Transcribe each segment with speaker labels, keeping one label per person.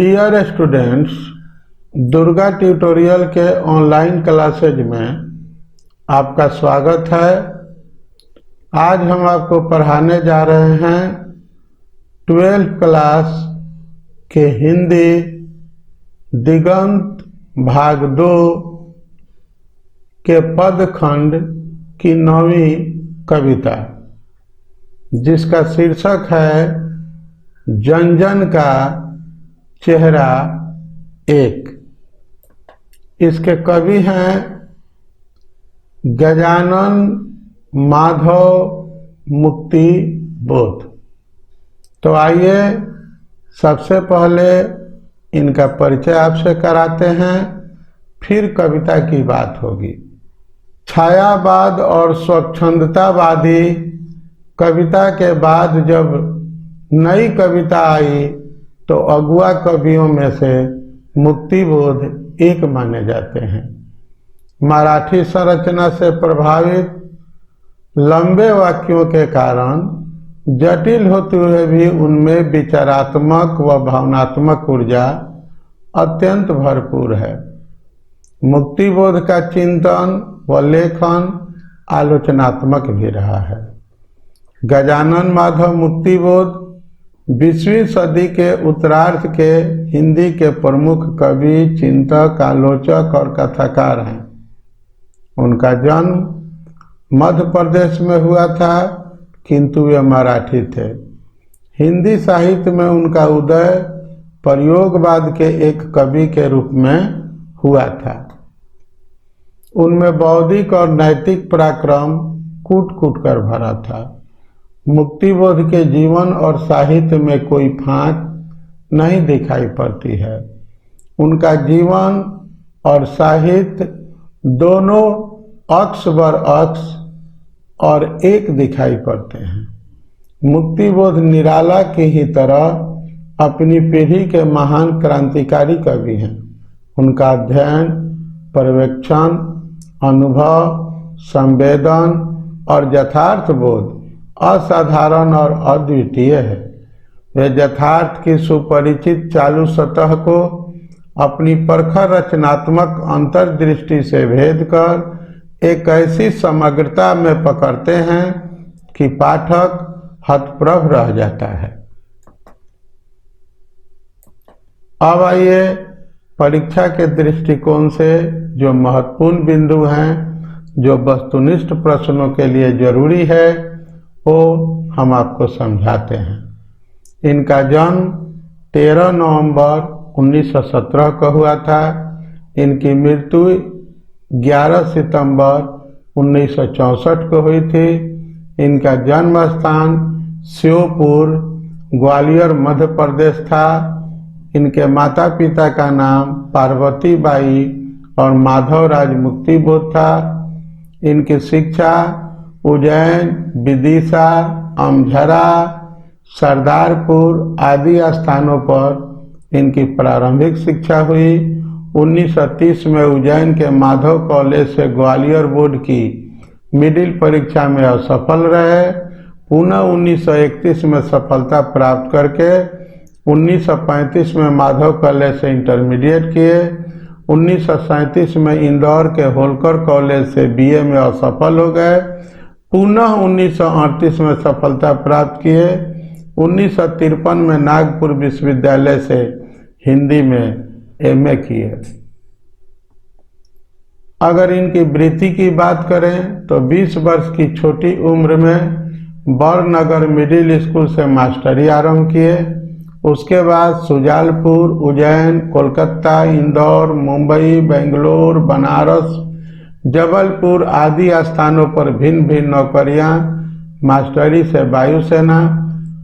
Speaker 1: Dear students, Durga tutorial के online classes में आपका स्वागत है। आज हम आपको पढ़ाने जा रहे हैं 12th क्लास के हिंदी दिगंत भाग 2 के पदखंड की 9वीं कविता, जिसका शीर्षक है जन जन का चेहरा एक। इसके कवि हैं गजानन माधव मुक्ति बोध। तो आइए सबसे पहले इनका परिचय आपसे कराते हैं, फिर कविता की बात होगी। छायावाद और स्वच्छंदतावादी कविता के बाद जब नई कविता आई तो अगुआ कवियों में से मुक्तिबोध एक माने जाते हैं। मराठी संरचना से प्रभावित लंबे वाक्यों के कारण जटिल होते हुए भी उनमें विचारात्मक व भावनात्मक ऊर्जा अत्यंत भरपूर है। मुक्तिबोध का चिंतन व लेखन आलोचनात्मक भी रहा है। गजानन माधव मुक्तिबोध 20वीं सदी के उत्तरार्ध के हिंदी के प्रमुख कवि, चिंतक, आलोचक और कथाकार हैं। उनका जन्म मध्य प्रदेश में हुआ था, किंतु वे मराठी थे। हिंदी साहित्य में उनका उदय प्रयोगवाद के एक कवि के रूप में हुआ था। उनमें बौद्धिक और नैतिक पराक्रम कूट कूट कर भरा था। मुक्तिबोध के जीवन और साहित्य में कोई फांक नहीं दिखाई पड़ती है। उनका जीवन और साहित्य दोनों अक्ष बर अक्ष और एक दिखाई पड़ते हैं। मुक्तिबोध निराला की ही तरह अपनी पीढ़ी के महान क्रांतिकारी कवि हैं। उनका अध्ययन, पर्यवेक्षण, अनुभव, संवेदन और यथार्थ बोध असाधारण और अद्वितीय है। वे यथार्थ की सुपरिचित चालू सतह को अपनी प्रखर रचनात्मक अंतर्दृष्टि से भेद कर एक ऐसी समग्रता में पकड़ते हैं कि पाठक हतप्रभ रह जाता है। अब आइए परीक्षा के दृष्टिकोण से जो महत्वपूर्ण बिंदु हैं, जो वस्तुनिष्ठ प्रश्नों के लिए जरूरी है, वो हम आपको समझाते हैं। इनका जन्म 13 नवंबर 1917 को हुआ था। इनकी मृत्यु 11 सितंबर 1964 को हुई थी। इनका जन्म स्थान श्योपुर, ग्वालियर, मध्य प्रदेश था। इनके माता पिता का नाम पार्वती बाई और माधवराज मुक्तिबोध था। इनकी शिक्षा उज्जैन, विदिशा, अमझरा, सरदारपुर आदि स्थानों पर इनकी प्रारंभिक शिक्षा हुई। 1930 में उज्जैन के माधव कॉलेज से ग्वालियर बोर्ड की मिडिल परीक्षा में असफल रहे। पुनः 1931 में सफलता प्राप्त करके 1935 में माधव कॉलेज से इंटरमीडिएट किए। 1937 में इंदौर के होलकर कॉलेज से बीए में असफल हो गए। पुनः 1938 में सफलता प्राप्त किए। 1953 में नागपुर विश्वविद्यालय से हिंदी में एमए किए। अगर इनकी वृत्ति की बात करें तो 20 वर्ष की छोटी उम्र में बरनगर मिडिल स्कूल से मास्टरी आरंभ किए। उसके बाद सुजालपुर, उज्जैन, कोलकाता, इंदौर, मुंबई, बेंगलोर, बनारस, जबलपुर आदि स्थानों पर भिन्न भिन्न नौकरियां, मास्टरी से वायुसेना,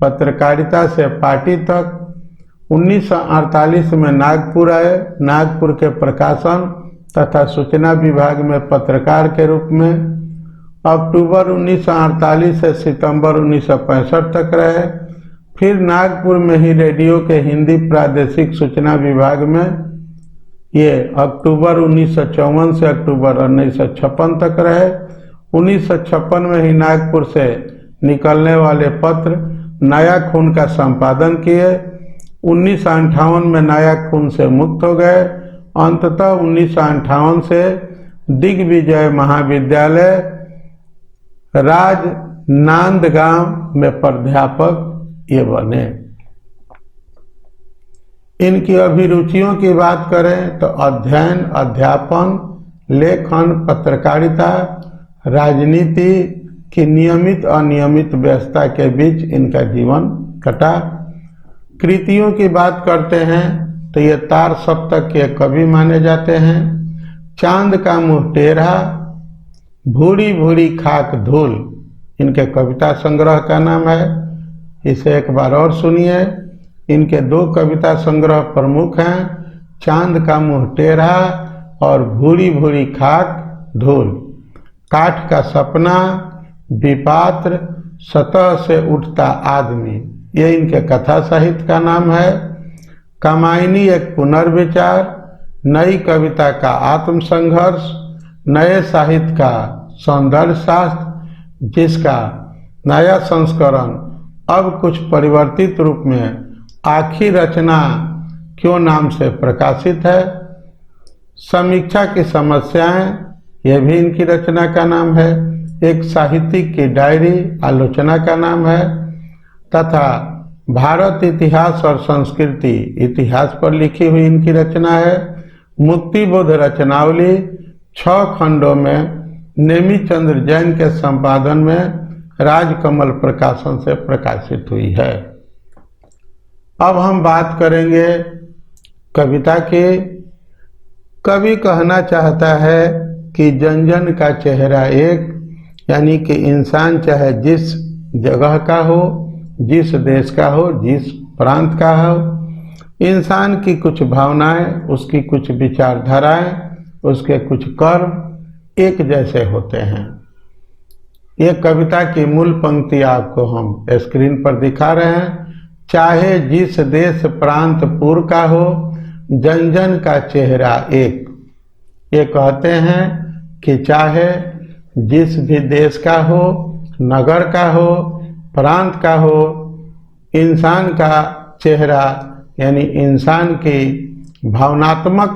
Speaker 1: पत्रकारिता से पार्टी तक। 1948 में नागपुर आए। नागपुर के प्रकाशन तथा सूचना विभाग में पत्रकार के रूप में। अक्टूबर 1948 से सितंबर 1965 तक रहे। फिर नागपुर में ही रेडियो के हिंदी प्रादेशिक सूचना विभाग में ये अक्टूबर 1954 से अक्टूबर 1956 तक रहे। 1956 में ही नागपुर से निकलने वाले पत्र नया खून का संपादन किए। 1958 में नया खून से मुक्त हो गए। अंततः 1958 से दिग्विजय महाविद्यालय राजनांदगांव में प्राध्यापक ये बने। इनकी अभिरुचियों की बात करें तो अध्ययन, अध्यापन, लेखन, पत्रकारिता, राजनीति की नियमित अनियमित व्यवस्था के बीच इनका जीवन कटा। कृतियों की बात करते हैं तो ये तार सप्तक के कवि माने जाते हैं। चांद का मुंह टेढ़ा, भूरी भूरी खाक धूल इनके कविता संग्रह का नाम है। इसे एक बार और सुनिए। इनके दो कविता संग्रह प्रमुख हैं, चांद का मुंह टेढ़ा और भूरी भूरी खाक धूल। काठ का सपना, विपात्र, सतह से उठता आदमी, ये इनके कथा साहित्य का नाम है। कामायनी एक पुनर्विचार, नई कविता का आत्मसंघर्ष, नए साहित्य का सौंदर्य शास्त्र, जिसका नया संस्करण अब कुछ परिवर्तित रूप में आखिरी रचना क्यों नाम से प्रकाशित है। समीक्षा की समस्याएं, यह भी इनकी रचना का नाम है। एक साहित्यिक की डायरी आलोचना का नाम है। तथा भारत इतिहास और संस्कृति इतिहास पर लिखी हुई इनकी रचना है। मुक्तिबोध रचनावली 6 खंडों में नेमिचंद्र जैन के संपादन में राजकमल प्रकाशन से प्रकाशित हुई है। अब हम बात करेंगे कविता की। कवि कहना चाहता है कि जन जन का चेहरा एक, यानी कि इंसान चाहे जिस जगह का हो, जिस देश का हो, जिस प्रांत का हो, इंसान की कुछ भावनाएं, उसकी कुछ विचारधाराएं, उसके कुछ कर्म एक जैसे होते हैं। ये कविता की मूल पंक्ति आपको हम स्क्रीन पर दिखा रहे हैं। चाहे जिस देश प्रांत पुर का हो, जन जन का चेहरा एक। ये कहते हैं कि चाहे जिस भी देश का हो, नगर का हो, प्रांत का हो, इंसान का चेहरा यानी इंसान की भावनात्मक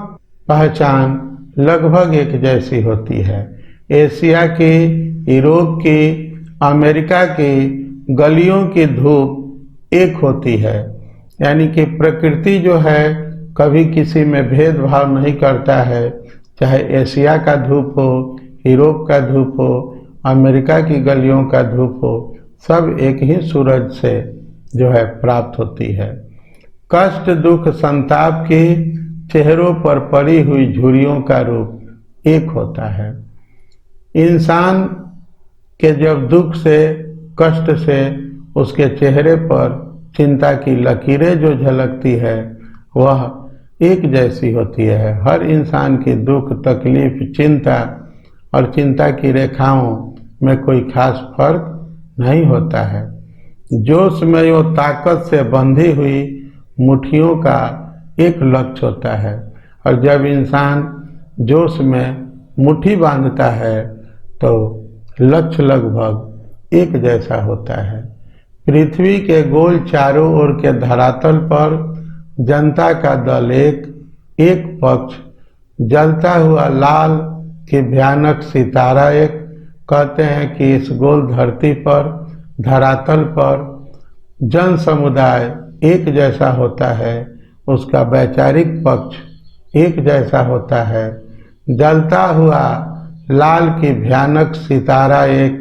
Speaker 1: पहचान लगभग एक जैसी होती है। एशिया की, यूरोप की, अमेरिका की गलियों की धूप एक होती है, यानी कि प्रकृति जो है कभी किसी में भेदभाव नहीं करता है। चाहे एशिया का धूप हो, यूरोप का धूप हो, अमेरिका की गलियों का धूप हो, सब एक ही सूरज से जो है प्राप्त होती है। कष्ट, दुख, संताप की चेहरों पर पड़ी हुई झुर्रियों का रूप एक होता है। इंसान के जब दुख से, कष्ट से उसके चेहरे पर चिंता की लकीरें जो झलकती है वह एक जैसी होती है। हर इंसान की दुख, तकलीफ, चिंता और चिंता की रेखाओं में कोई खास फर्क नहीं होता है। जोश में वो ताकत से बंधी हुई मुट्ठियों का एक लक्ष्य होता है, और जब इंसान जोश में मुट्ठी बांधता है तो लक्ष्य लगभग एक जैसा होता है। पृथ्वी के गोल चारों ओर के धरातल पर जनता का दल एक पक्ष, जलता हुआ लाल की भयानक सितारा एक। कहते हैं कि इस गोल धरती पर, धरातल पर जन समुदाय एक जैसा होता है, उसका वैचारिक पक्ष एक जैसा होता है। जलता हुआ लाल की भयानक सितारा एक,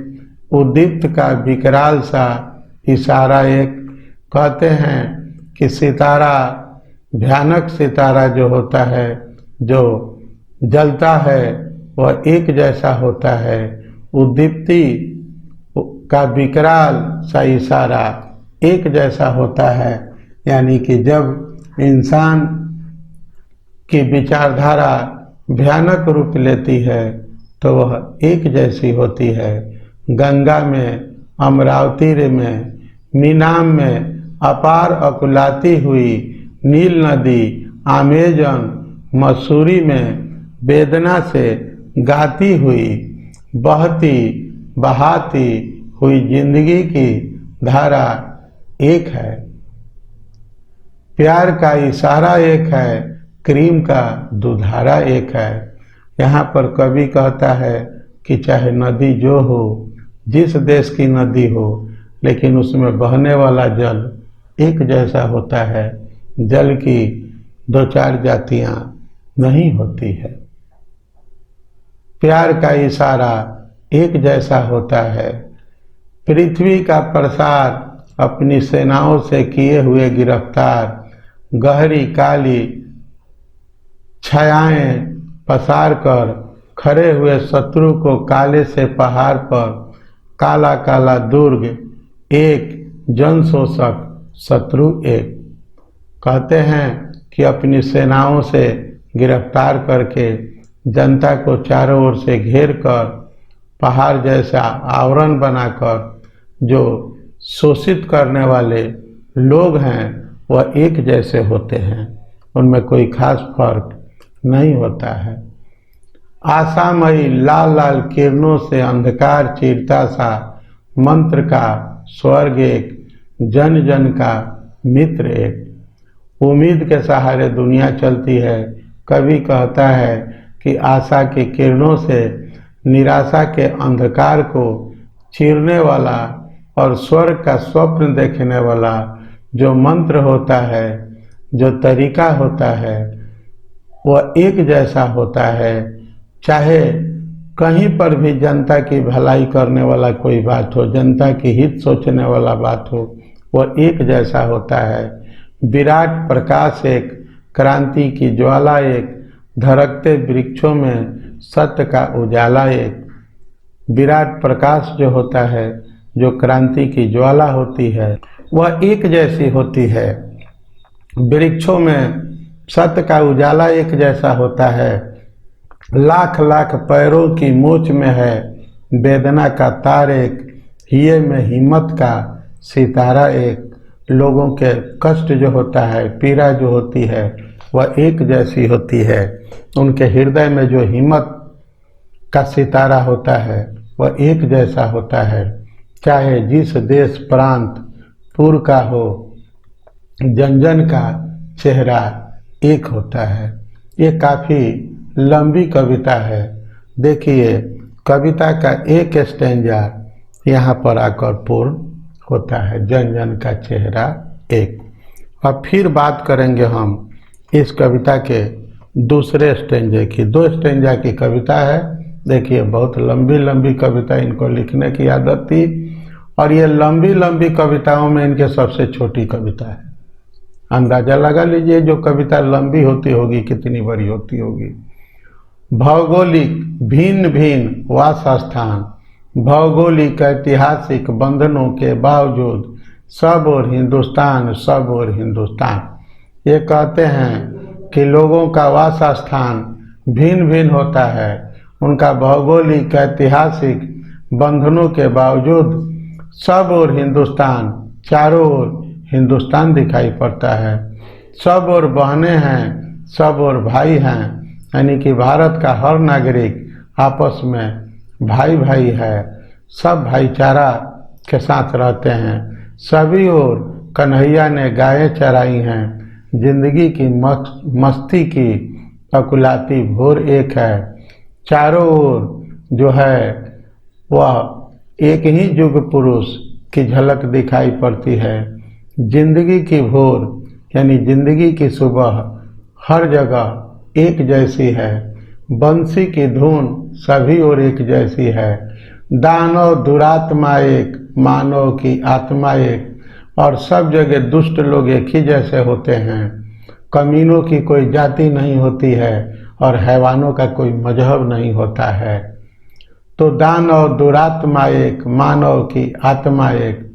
Speaker 1: उद्दीप्त का विकराल सा इशारा एक। कहते हैं कि सितारा, भयानक सितारा जो होता है, जो जलता है, वह एक जैसा होता है। उद्दीप्ति का विकराल सा इशारा एक जैसा होता है, यानी कि जब इंसान की विचारधारा भयानक रूप लेती है तो वह एक जैसी होती है। गंगा में, अमरावती में, मीनाम में अपार अकुलाती हुई नील नदी, अमेजन, मसूरी में वेदना से गाती हुई, बहती बहाती हुई जिंदगी की धारा एक है। प्यार का इशारा एक है, क्रीम का दुधारा एक है। यहाँ पर कवि कहता है कि चाहे नदी जो हो, जिस देश की नदी हो, लेकिन उसमें बहने वाला जल एक जैसा होता है। जल की दो चार जातियां नहीं होती है। प्यार का इशारा एक जैसा होता है। पृथ्वी का प्रसार अपनी सेनाओं से किए हुए गिरफ्तार, गहरी काली छायाएं पसार कर खड़े हुए शत्रु को काले से पहाड़ पर काला काला दुर्ग एक, जन शोषक शत्रु एक। कहते हैं कि अपनी सेनाओं से गिरफ्तार करके जनता को चारों ओर से घेर कर पहाड़ जैसा आवरण बनाकर जो शोषित करने वाले लोग हैं वह एक जैसे होते हैं, उनमें कोई खास फर्क नहीं होता है। आशामयी लाल लाल किरणों से अंधकार चीरता सा मंत्र का स्वर्ग एक, जन जन का मित्र एक। उम्मीद के सहारे दुनिया चलती है। कवि कहता है कि आशा की किरणों से निराशा के अंधकार को चीरने वाला और स्वर्ग का स्वप्न देखने वाला जो मंत्र होता है, जो तरीका होता है, वह एक जैसा होता है। चाहे कहीं पर भी जनता की भलाई करने वाला कोई बात हो, जनता की हित सोचने वाला बात हो, वह एक जैसा होता है। विराट प्रकाश एक, क्रांति की ज्वाला एक, धड़कते वृक्षों में सत्य का उजाला एक। विराट प्रकाश जो होता है, जो क्रांति की ज्वाला होती है, वह एक जैसी होती है। वृक्षों में सत्य का उजाला एक जैसा होता है। लाख लाख पैरों की मोच में है वेदना का तार एक, हिये में हिम्मत का सितारा एक। लोगों के कष्ट जो होता है, पीड़ा जो होती है, वह एक जैसी होती है। उनके हृदय में जो हिम्मत का सितारा होता है वह एक जैसा होता है। चाहे जिस देश प्रांत पूर्व का हो, जन जन का चेहरा एक होता है। ये काफ़ी लंबी कविता है। देखिए, कविता का एक स्टैंजा यहाँ पर आकर पूर्ण होता है, जन जन का चेहरा एक। अब फिर बात करेंगे हम इस कविता के दूसरे स्टैंजे की। दो स्टैंजा की कविता है। देखिए, बहुत लंबी लंबी कविता इनको लिखने की आदत थी, और ये लंबी लंबी कविताओं में इनके सबसे छोटी कविता है। अंदाजा लगा लीजिए जो कविता लंबी होती होगी कितनी बड़ी होती होगी। भौगोलिक भिन्न भिन्न वास स्थान, भौगोलिक ऐतिहासिक बंधनों के बावजूद सब और हिंदुस्तान, सब और हिंदुस्तान। ये कहते हैं कि लोगों का वास स्थान भिन्न भिन्न होता है, उनका भौगोलिक ऐतिहासिक बंधनों के बावजूद सब और हिंदुस्तान, चारों ओर हिंदुस्तान दिखाई पड़ता है। सब और बहनें हैं, सब और भाई हैं, यानी कि भारत का हर नागरिक आपस में भाई भाई है। सब भाईचारा के साथ रहते हैं। सभी ओर कन्हैया ने गायें चराई हैं। जिंदगी की मस्ती की अकुलाती भोर एक है। चारों ओर जो है वह एक ही युग पुरुष की झलक दिखाई पड़ती है। जिंदगी की भोर यानी जिंदगी की सुबह हर जगह एक जैसी है। बंसी की धुन सभी ओर एक जैसी है। दानव दुरात्मा एक, मानव की आत्मा एक, और सब जगह दुष्ट लोग एक ही जैसे होते हैं। कमीनों की कोई जाति नहीं होती है और हैवानों का कोई मजहब नहीं होता है। तो दानव दुरात्मा एक, मानव की आत्मा एक।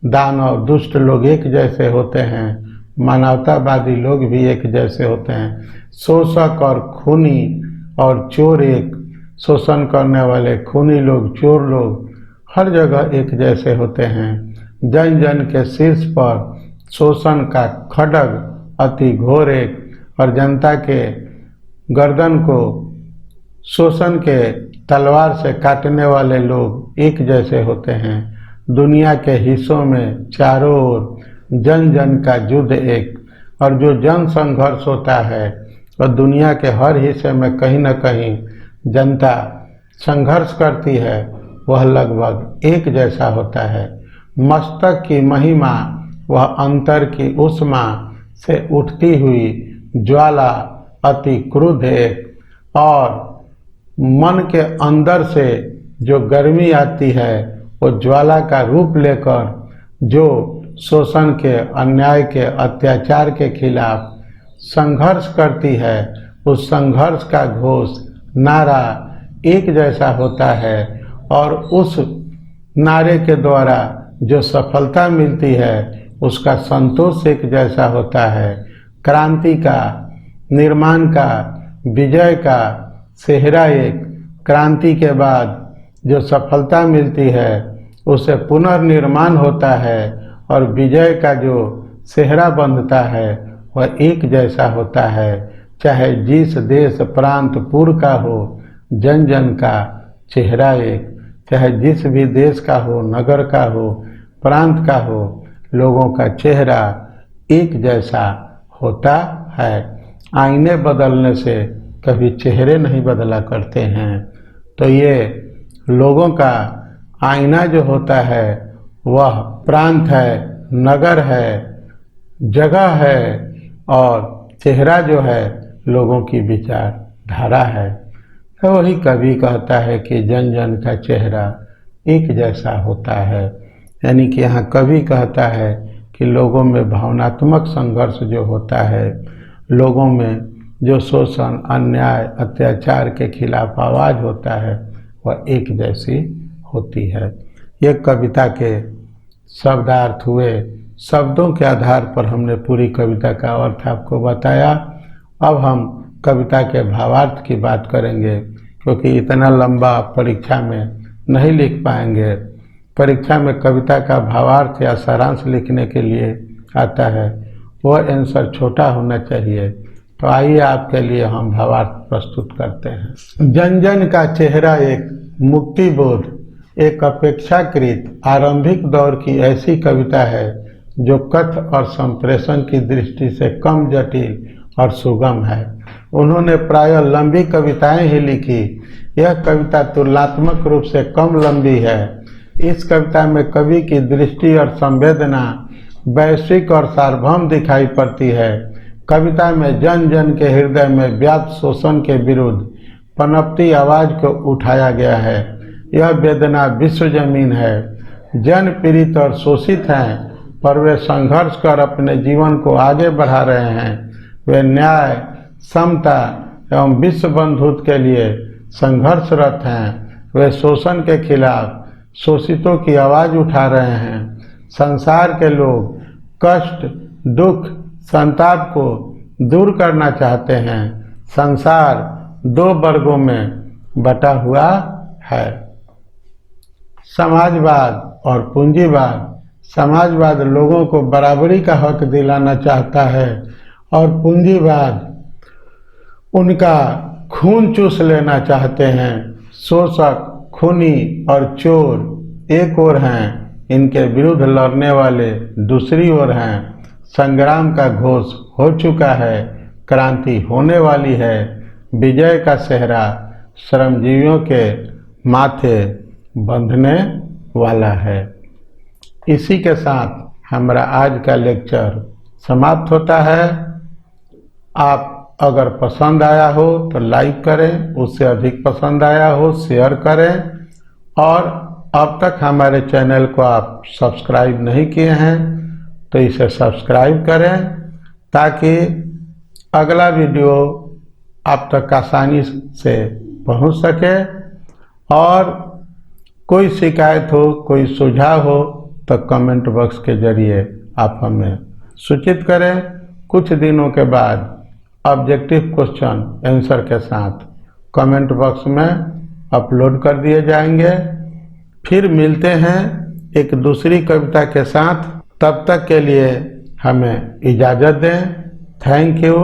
Speaker 1: दानव दुष्ट लोग एक जैसे होते हैं, मानवतावादी लोग भी एक जैसे होते हैं। शोषक और खूनी और चोर एक, शोषण करने वाले खूनी लोग, चोर लोग हर जगह एक जैसे होते हैं। जन जन के शीर्ष पर शोषण का खड्ग अति घोर एक, और जनता के गर्दन को शोषण के तलवार से काटने वाले लोग एक जैसे होते हैं। दुनिया के हिस्सों में चारों ओर जन जन का युद्ध एक, और जो जन संघर्ष होता है और दुनिया के हर हिस्से में कहीं न कहीं जनता संघर्ष करती है, वह लगभग एक जैसा होता है। मस्तक की महिमा वह अंतर की उष्मा से उठती हुई ज्वाला अति क्रुद्ध एक, और मन के अंदर से जो गर्मी आती है वो ज्वाला का रूप लेकर जो शोषण के, अन्याय के, अत्याचार के खिलाफ संघर्ष करती है, उस संघर्ष का घोष, नारा एक जैसा होता है। और उस नारे के द्वारा जो सफलता मिलती है उसका संतोष एक जैसा होता है। क्रांति का, निर्माण का, विजय का सेहरा एक, क्रांति के बाद जो सफलता मिलती है उसे पुनर्निर्माण होता है, और विजय का जो सेहरा बंधता है वह एक जैसा होता है। चाहे जिस देश प्रांत पुर का हो, जन जन का चेहरा एक, चाहे जिस भी देश का हो, नगर का हो, प्रांत का हो, लोगों का चेहरा एक जैसा होता है। आईने बदलने से कभी चेहरे नहीं बदला करते हैं। तो ये लोगों का आईना जो होता है वह प्रांत है, नगर है, जगह है, और चेहरा जो है लोगों की विचारधारा है। तो वही कवि कहता है कि जन जन का चेहरा एक जैसा होता है। यानी कि यहाँ कवि कहता है कि लोगों में भावनात्मक संघर्ष जो होता है, लोगों में जो शोषण, अन्याय, अत्याचार के खिलाफ आवाज़ होता है वह एक जैसी होती है। ये कविता के शब्दार्थ हुए। शब्दों के आधार पर हमने पूरी कविता का अर्थ आपको बताया। अब हम कविता के भावार्थ की बात करेंगे, क्योंकि इतना लंबा परीक्षा में नहीं लिख पाएंगे। परीक्षा में कविता का भावार्थ या सारांश लिखने के लिए आता है, वह आंसर छोटा होना चाहिए। तो आइए आपके लिए हम भावार्थ प्रस्तुत करते हैं। जन जन का चेहरा एक मुक्ति बोध, एक अपेक्षाकृत आरंभिक दौर की ऐसी कविता है जो कथ और संप्रेषण की दृष्टि से कम जटिल और सुगम है। उन्होंने प्रायः लंबी कविताएं ही लिखी। यह कविता तुलनात्मक रूप से कम लंबी है। इस कविता में कवि की दृष्टि और संवेदना वैश्विक और सार्वभौम दिखाई पड़ती है। कविता में जन जन के हृदय में व्याप्त शोषण के विरुद्ध पनपती आवाज को उठाया गया है। यह वेदना विश्व जमीन है। जन पीड़ित और शोषित हैं, पर वे संघर्ष कर अपने जीवन को आगे बढ़ा रहे हैं। वे न्याय, समता एवं विश्व बंधुत्व के लिए संघर्षरत हैं। वे शोषण के खिलाफ शोषितों की आवाज़ उठा रहे हैं। संसार के लोग कष्ट, दुख, संताप को दूर करना चाहते हैं। संसार दो वर्गों में बटा हुआ है, समाजवाद और पूंजीवाद। समाजवाद लोगों को बराबरी का हक दिलाना चाहता है और पूंजीवाद उनका खून चूस लेना चाहते हैं। शोषक, खूनी और चोर एक ओर हैं, इनके विरुद्ध लड़ने वाले दूसरी ओर हैं। संग्राम का घोष हो चुका है, क्रांति होने वाली है। विजय का सेहरा श्रमजीवियों के माथे बंधने वाला है। इसी के साथ हमारा आज का लेक्चर समाप्त होता है। आप अगर पसंद आया हो तो लाइक करें, उससे अधिक पसंद आया हो शेयर करें, और अब तक हमारे चैनल को आप सब्सक्राइब नहीं किए हैं तो इसे सब्सक्राइब करें, ताकि अगला वीडियो आप तक आसानी से पहुंच सके। और कोई शिकायत हो, कोई सुझाव हो तो कमेंट बॉक्स के जरिए आप हमें सूचित करें। कुछ दिनों के बाद ऑब्जेक्टिव क्वेश्चन आंसर के साथ कमेंट बॉक्स में अपलोड कर दिए जाएंगे। फिर मिलते हैं एक दूसरी कविता के साथ। तब तक के लिए हमें इजाज़त दें। Thank you.